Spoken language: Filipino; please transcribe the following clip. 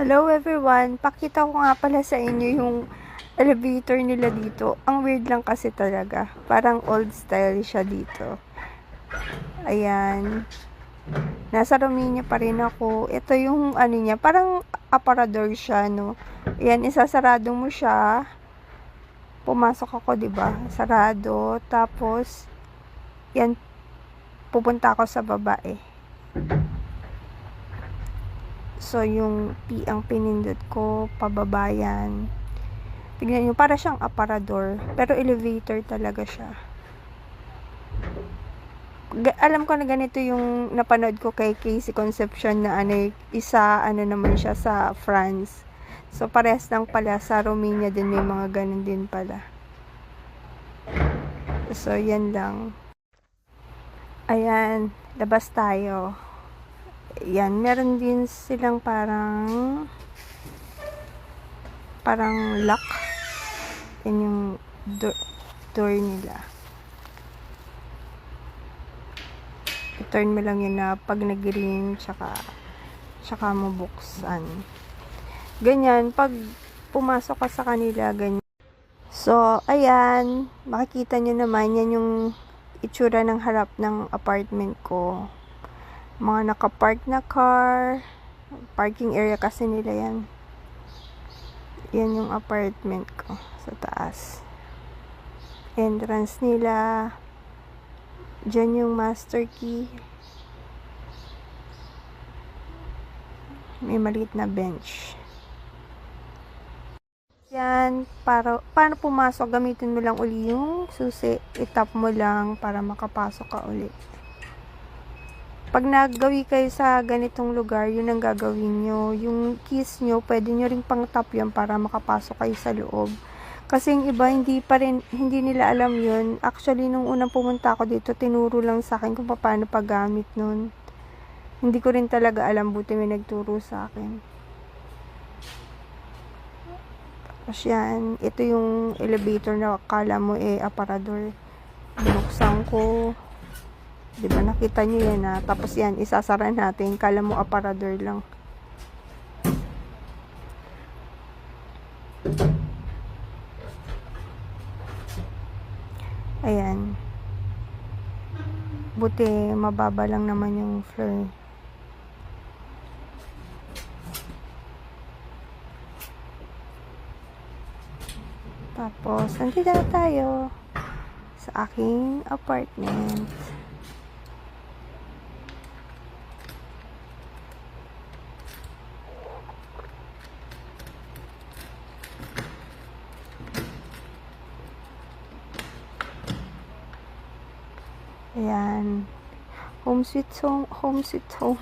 Hello everyone! Pakita ko nga pala sa inyo yung elevator nila dito. Ang weird lang kasi talaga. Parang old style siya dito. Ayan. Nasa Romania pa rin ako. Ito yung ano niya. Parang aparador siya, no? Ayan, isasarado mo siya. Pumasok ako, diba? Sarado. Tapos, yan, pupunta ako sa babae. So, yung P ang pinindot ko, pababa yan. Tignan nyo, para siyang aparador. Pero elevator talaga siya. Alam ko na ganito yung napanood ko kay Casey Concepcion na ano naman siya sa France. So, parehas lang pala. Sa Romania din may mga ganun din pala. So, yan lang. Ayan, labas tayo. Yan, meron din silang parang lock. Yan yung door nila. I-turn mo lang yun na pag nag-green, tsaka mo buksan. Ganyan, pag pumasok ka sa kanila, ganyan. So, ayan, makikita nyo naman, yan yung itsura ng harap ng apartment ko. Mga nakapark na car, parking area kasi nila yan. Yan yung apartment ko sa taas. Entrance nila. Diyan yung master key. May maliit na bench. Yan, paano pumasok, gamitin mo lang uli yung susi. I-tap mo lang para makapasok ka uli. Pag naggawi kayo sa ganitong lugar, yun ang gagawin nyo. Yung keys nyo, pwede nyo ring pang tap yan para makapasok kayo sa loob. Kasi yung iba, hindi nila alam yun. Actually, nung unang pumunta ako dito, tinuro lang sa akin kung paano paggamit nun. Hindi ko rin talaga alam, buti may nagturo sa akin. Tapos yan, ito yung elevator na akala mo aparador. Binuksan ko. Diba, nakita nyo yan na. Tapos yan, isasara natin. Kala mo aparador lang. Ayan. Buti, mababa lang naman yung floor. Tapos, nandito na tayo sa aking apartment. Ayan. Home sweet home. Home sweet home.